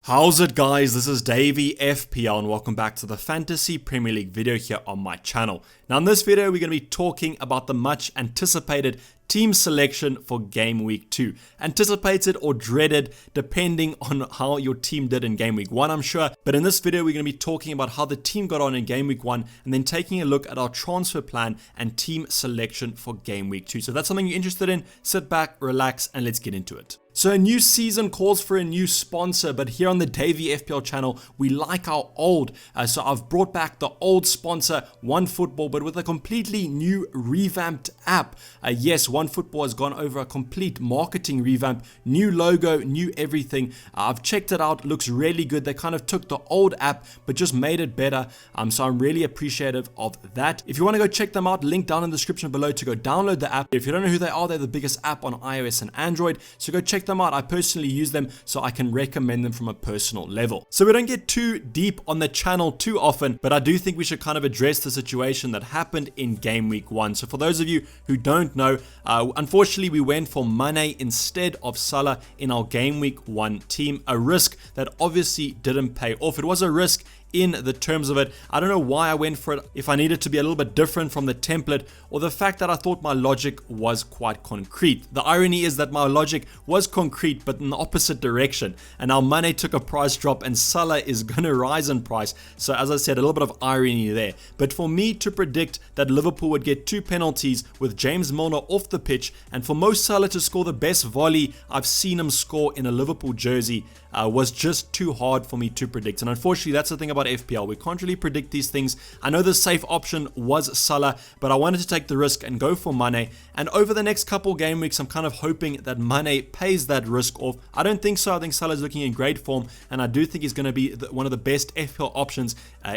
How's it, guys? This is Dayvy FPL and welcome back to the Fantasy Premier League video here on my channel. Now in this video we're going to be talking about the much anticipated team selection for game week 2. Anticipated or dreaded depending on how your team did in game week 1, I'm sure. But in this video we're going to be talking about how the team got on in game week 1 and then taking a look at our transfer plan and team selection for game week 2. So if that's something you're interested in, sit back, relax and let's get into it. So a new season calls for a new sponsor, but here on the Dayvy FPL channel, we like our old. So I've brought back the old sponsor, OneFootball, but with a completely new revamped app. Yes, OneFootball has gone over a complete marketing revamp, new logo, new everything. I've checked it out, looks really good. They kind of took the old app, but just made it better. So I'm really appreciative of that. If you want to go check them out, link down in the description below to go download the app. If you don't know who they are, they're the biggest app on iOS and Android. So go check them out. I personally use them, so I can recommend them from a personal level. So we don't get too deep on the channel too often, but I do think we should kind of address the situation that happened in game week 1. So for those of you who don't know, unfortunately we went for Mane instead of Salah in our game week 1 team, a risk that obviously didn't pay off. It was a risk in the terms of it. I don't know why I went for it, if I needed to be a little bit different from the template, or the fact that I thought my logic was quite concrete. The irony is that my logic was concrete but in the opposite direction, and now Mane took a price drop and Salah is going to rise in price. So as I said, a little bit of irony there. But for me to predict that Liverpool would get 2 penalties with James Milner off the pitch, and for Mo Salah to score the best volley I've seen him score in a Liverpool jersey, was just too hard for me to predict. And unfortunately, that's the thing about FPL. We can't really predict these things. I know the safe option was Salah, but I wanted to take the risk and go for Mane. And over the next couple game weeks, I'm kind of hoping that Mane pays that risk off. I don't think so. I think Salah's looking in great form, and I do think he's going to be one of the best FPL options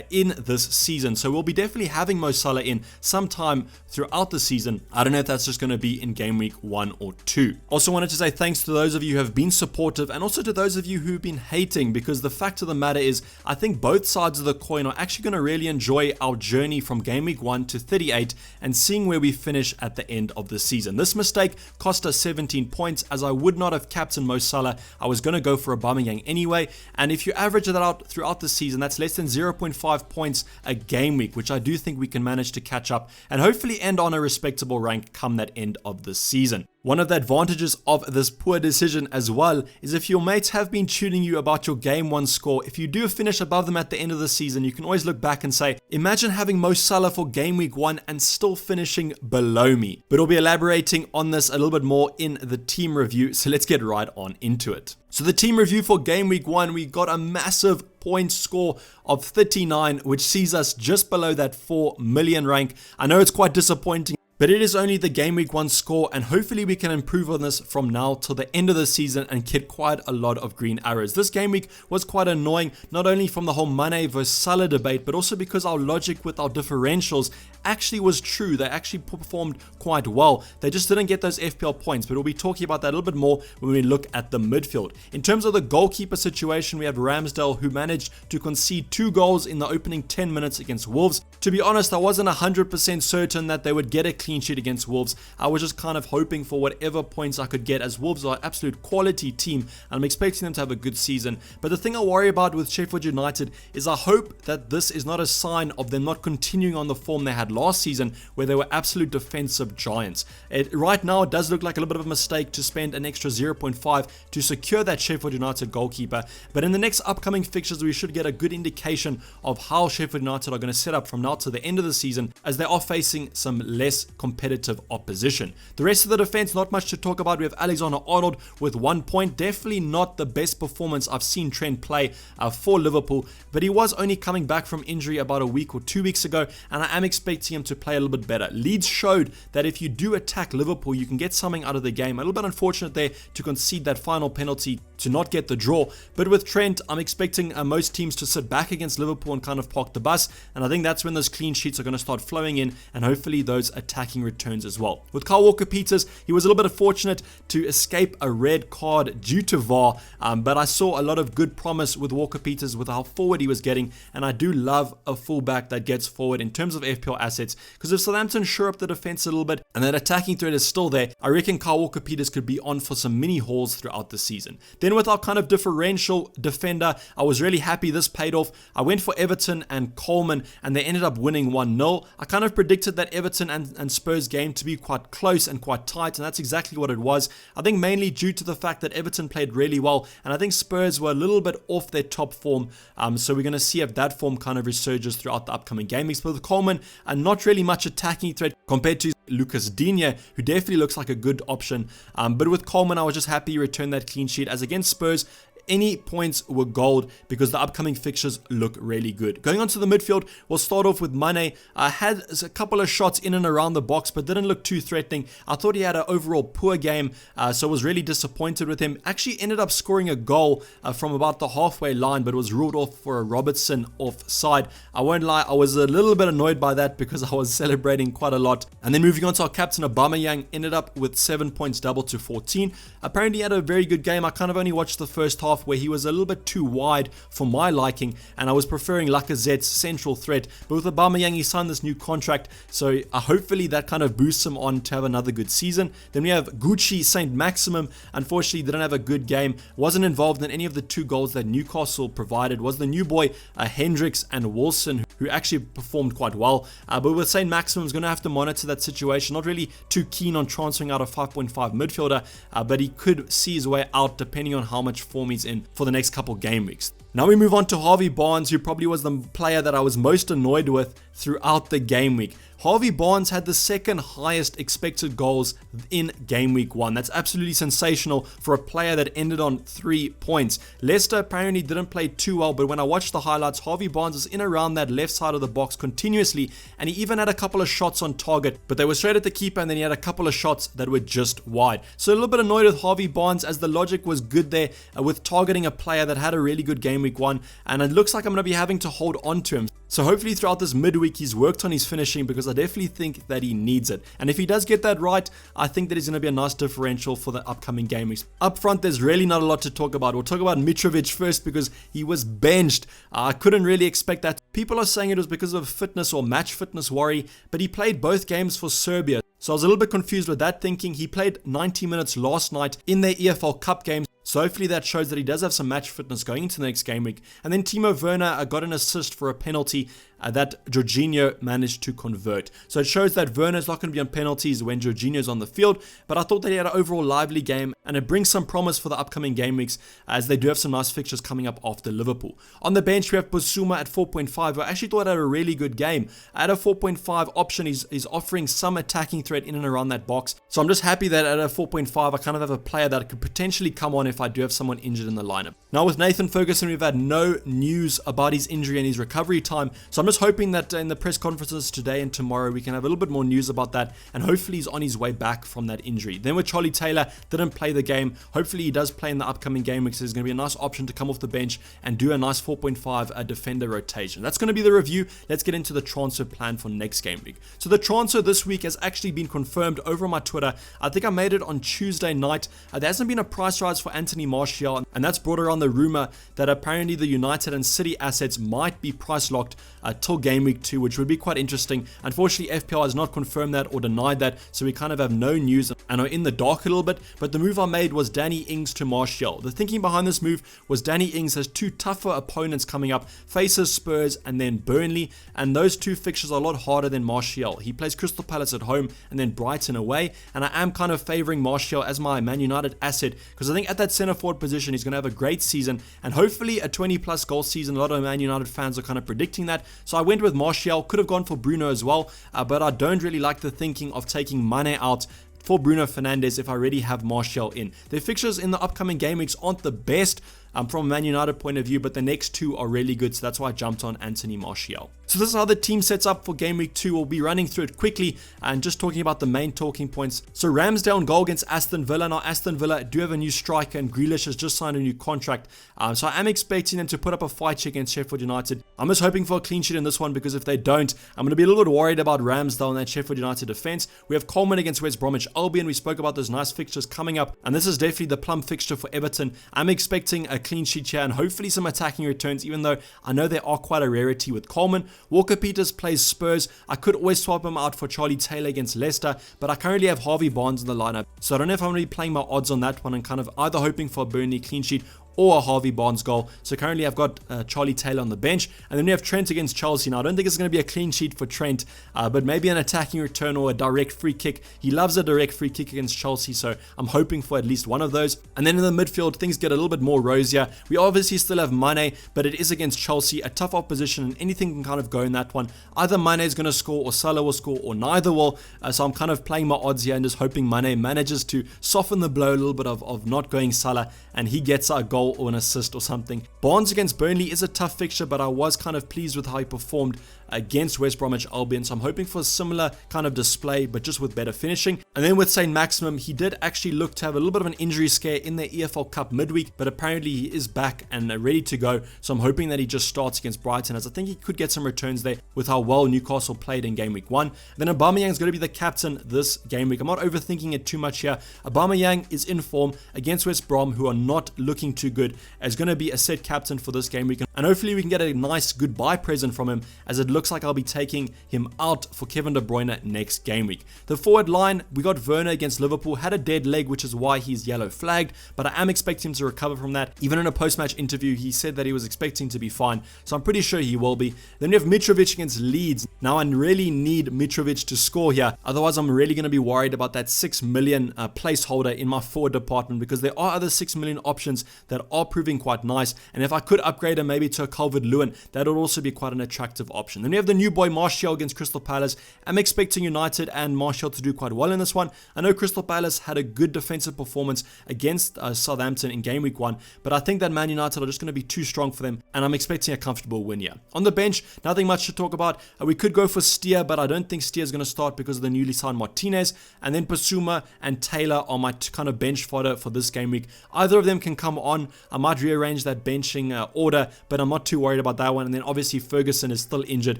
in this season. So we'll be definitely having Mo Salah in sometime throughout the season. I don't know if that's just going to be in game week 1 or 2. Also wanted to say thanks to those of you who have been supportive, and also to those of you who've been hating, because the fact of the matter is I think both sides of the coin are actually going to really enjoy our journey from game week 1 to 38 and seeing where we finish at the end of the season. This mistake cost us 17 points, as I would not have captained Mo Salah. I was going to go for Aubameyang anyway, and if you average that out throughout the season, that's less than 0.5 points a game week, which I do think we can manage to catch up and hopefully end on a respectable rank come that end of the season. One of the advantages of this poor decision as well is if your mates have been tuning you about your game 1 score, if you do finish above them at the end of the season, you can always look back and say, imagine having Mo Salah for game week 1 and still finishing below me. But we'll be elaborating on this a little bit more in the team review, so let's get right on into it. So the team review for game week 1, we got a massive point score of 39, which sees us just below that 4 million rank. I know it's quite disappointing, but it is only the game week 1 score, and hopefully we can improve on this from now till the end of the season and get quite a lot of green arrows. This game week was quite annoying, not only from the whole Mane versus Salah debate, but also because our logic with our differentials actually was true. They actually performed quite well. They just didn't get those FPL points, but we'll be talking about that a little bit more when we look at the midfield. In terms of the goalkeeper situation, we have Ramsdale, who managed to concede 2 goals in the opening 10 minutes against Wolves. To be honest, I wasn't 100% certain that they would get a clean sheet against Wolves. I was just kind of hoping for whatever points I could get, as Wolves are an absolute quality team and I'm expecting them to have a good season. But the thing I worry about with Sheffield United is I hope that this is not a sign of them not continuing on the form they had last season, where they were absolute defensive giants. Right now it does look like a little bit of a mistake to spend an extra 0.5 to secure that Sheffield United goalkeeper, but in the next upcoming fixtures we should get a good indication of how Sheffield United are going to set up from now to the end of the season, as they are facing some less competitive opposition. The rest of the defense, not much to talk about. We have Alexander-Arnold with 1 point. Definitely not the best performance I've seen Trent play for Liverpool, but he was only coming back from injury about a week or 2 weeks ago, and I am expecting him to play a little bit better. Leeds showed that if you do attack Liverpool, you can get something out of the game. A little bit unfortunate there to concede that final penalty to not get the draw, but with Trent, I'm expecting most teams to sit back against Liverpool and kind of park the bus, and I think that's when those clean sheets are going to start flowing in, and hopefully those attacking attacking returns as well. With Kyle Walker-Peters, he was a little bit fortunate to escape a red card due to VAR, but I saw a lot of good promise with Walker-Peters with how forward he was getting, and I do love a fullback that gets forward in terms of FPL assets, because if Southampton shore up the defense a little bit and that attacking threat is still there, I reckon Kyle Walker-Peters could be on for some mini hauls throughout the season. Then with our kind of differential defender, I was really happy this paid off. I went for Everton and Coleman, and they ended up winning 1-0. I kind of predicted that Everton and Spurs game to be quite close and quite tight, and that's exactly what it was. I think mainly due to the fact that Everton played really well, and I think Spurs were a little bit off their top form, so we're going to see if that form kind of resurges throughout the upcoming game weeks. But with Coleman, and not really much attacking threat compared to Lucas Digne, who definitely looks like a good option. But with Coleman, I was just happy he returned that clean sheet, as against Spurs, any points were gold because the upcoming fixtures look really good. Going on to the midfield, we'll start off with Mane. Had a couple of shots in and around the box, but didn't look too threatening. I thought he had an overall poor game, so I was really disappointed with him. Actually ended up scoring a goal from about the halfway line, but was ruled off for a Robertson offside. I won't lie, I was a little bit annoyed by that because I was celebrating quite a lot. And then moving on to our captain, Aubameyang, ended up with 7 points, double to 14. Apparently he had a very good game. I kind of only watched the first half, where he was a little bit too wide for my liking, and I was preferring Lacazette's central threat. But with Aubameyang, he signed this new contract, so hopefully that kind of boosts him on to have another good season. Then we have Gucci Saint-Maximum. Unfortunately, didn't have a good game, wasn't involved in any of the 2 goals that Newcastle provided. Was the new boy Hendricks and Wilson, who actually performed quite well. But with Saint-Maximum, is going to have to monitor that situation. Not really too keen on transferring out a 5.5 midfielder, but he could see his way out depending on how much form he's in for the next couple game weeks. Now we move on to Harvey Barnes, who probably was the player that I was most annoyed with throughout the game week. Harvey Barnes had the second highest expected goals in game week 1. That's absolutely sensational for a player that ended on 3 points. Leicester apparently didn't play too well, but when I watched the highlights, Harvey Barnes is in around that left side of the box continuously, and he even had a couple of shots on target, but they were straight at the keeper, and then he had a couple of shots that were just wide. So a little bit annoyed with Harvey Barnes, as the logic was good there with targeting a player that had a really good game week 1, and it looks like I'm going to be having to hold on to him. So hopefully throughout this midweek he's worked on his finishing, because I definitely think that he needs it. And if he does get that right, I think that he's going to be a nice differential for the upcoming game weeks. Up front, there's really not a lot to talk about. We'll talk about Mitrovic first, because he was benched. I couldn't really expect that. People are saying it was because of fitness or match fitness worry, but he played both games for Serbia. So I was a little bit confused with that thinking. He played 90 minutes last night in their EFL Cup games. So hopefully that shows that he does have some match fitness going into the next game week. And then Timo Werner got an assist for a penalty that Jorginho managed to convert. So it shows that Werner is not going to be on penalties when Jorginho is on the field, but I thought that he had an overall lively game, and it brings some promise for the upcoming game weeks, as they do have some nice fixtures coming up after Liverpool. On the bench, we have Bissouma at 4.5, who I actually thought had a really good game. At a 4.5 option, he's offering some attacking threat in and around that box. So I'm just happy that at a 4.5, I kind of have a player that could potentially come on if I do have someone injured in the lineup. Now with Nathan Ferguson, we've had no news about his injury and his recovery time, so I'm just hoping that in the press conferences today and tomorrow we can have a little bit more news about that, and hopefully he's on his way back from that injury. Then with Charlie Taylor, didn't play the game. Hopefully he does play in the upcoming game weeks. There's going to be a nice option to come off the bench and do a nice 4.5 defender rotation. That's going to be the review. Let's get into the transfer plan for next game week. So the transfer this week has actually been confirmed over on my Twitter. I think I made it on Tuesday night. There hasn't been a price rise for Anthony Martial, and that's brought around the rumor that apparently the United and City assets might be price locked till game week 2, which would be quite interesting. Unfortunately, FPL has not confirmed that or denied that, so we kind of have no news and are in the dark a little bit. But the move I made was Danny Ings to Martial. The thinking behind this move was Danny Ings has 2 tougher opponents coming up, faces Spurs and then Burnley, and those 2 fixtures are a lot harder than Martial. He plays Crystal Palace at home and then Brighton away, and I am kind of favouring Martial as my Man United asset, because I think at that centre forward position he's going to have a great season, and hopefully a 20 plus goal season. A lot of Man United fans are kind of predicting that, so I went with Martial. Could have gone for Bruno as well, but I don't really like the thinking of taking Mane out for Bruno Fernandes if I already have Martial in. Their fixtures in the upcoming game weeks aren't the best. from a Man United point of view, but the next two are really good, so that's why I jumped on Anthony Martial. So this is how the team sets up for game week 2. We'll be running through it quickly and just talking about the main talking points. So Ramsdale on goal against Aston Villa. Now Aston Villa do have a new striker, and Grealish has just signed a new contract. So I am expecting them to put up a fight check against Sheffield United. I'm just hoping for a clean sheet in this one, because if they don't, I'm going to be a little bit worried about Ramsdale and that Sheffield United defense. We have Coleman against West Bromwich Albion. We spoke about those nice fixtures coming up, and this is definitely the plum fixture for Everton. I'm expecting a clean sheet here and hopefully some attacking returns, even though I know they are quite a rarity with Coleman. Walker-Peters plays Spurs. I could always swap him out for Charlie Taylor against Leicester, but I currently have Harvey Barnes in the lineup, so I don't know if I'm going to be playing my odds on that one and kind of either hoping for a Burnley clean sheet or a Harvey Barnes goal. So currently I've got Charlie Taylor on the bench, and then we have Trent against Chelsea. Now I don't think it's going to be a clean sheet for Trent, but maybe an attacking return or a direct free kick. He loves a direct free kick against Chelsea, so I'm hoping for at least one of those. And then in the midfield, things get a little bit more rosier. We obviously still have Mane, but it is against Chelsea, a tough opposition, and anything can kind of go in that one. Either Mane is going to score, or Salah will score, or neither will. So I'm kind of playing my odds here and just hoping Mane manages to soften the blow a little bit of not going Salah, and he gets a goal or an assist or something. Barnes against Burnley is a tough fixture, but I was kind of pleased with how he performed against West Bromwich Albion, so I'm hoping for a similar kind of display, but just with better finishing. And then with St. Maximum, he did actually look to have a little bit of an injury scare in the EFL Cup midweek, but apparently he is back and ready to go, so I'm hoping that he just starts against Brighton, as I think he could get some returns there with how well Newcastle played in game week 1. Then Aubameyang is going to be the captain this game week. I'm not overthinking it too much here. Aubameyang is in form against West Brom, who are not looking too good, as going to be a set captain for this game week, and hopefully we can get a nice goodbye present from him, as it looks like I'll be taking him out for Kevin De Bruyne next game week. The forward line, we got Werner against Liverpool, had a dead leg, which is why he's yellow flagged, but I am expecting him to recover from that. Even in a post-match interview, he said that he was expecting to be fine, so I'm pretty sure he will be. Then we have Mitrovic against Leeds. Now I really need Mitrovic to score here, otherwise I'm really going to be worried about that 6 million placeholder in my forward department, because there are other 6 million options that are proving quite nice, and if I could upgrade him maybe to a Calvert-Lewin, that would also be quite an attractive option. Then we have the new boy Martial against Crystal Palace. I'm expecting United and Martial to do quite well in this one. I know Crystal Palace had a good defensive performance against Southampton in game week 1, but I think that Man United are just going to be too strong for them, and I'm expecting a comfortable win here. On the bench, nothing much to talk about. We could go for Steer, but I don't think Steer is going to start because of the newly signed Martinez, and then Pasuma and Taylor are my kind of bench fodder for this game week. Either of them can come on. I might rearrange that benching order, but I'm not too worried about that one. And then obviously Ferguson is still injured.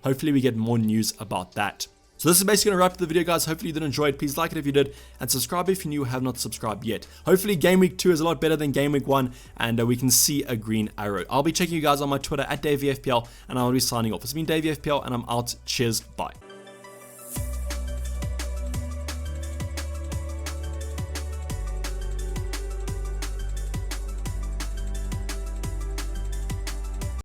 Hopefully we get more news about that. So this is basically going to wrap up the video, guys. Hopefully you did enjoy it. Please like it if you did, and subscribe if you're new, have not subscribed yet. Hopefully game week 2 is a lot better than game week 1, and we can see a green arrow. I'll be checking you guys on my Twitter at DayvyFPL, and I'll be signing off. It's been Dayvy FPL, and I'm out. Cheers, bye.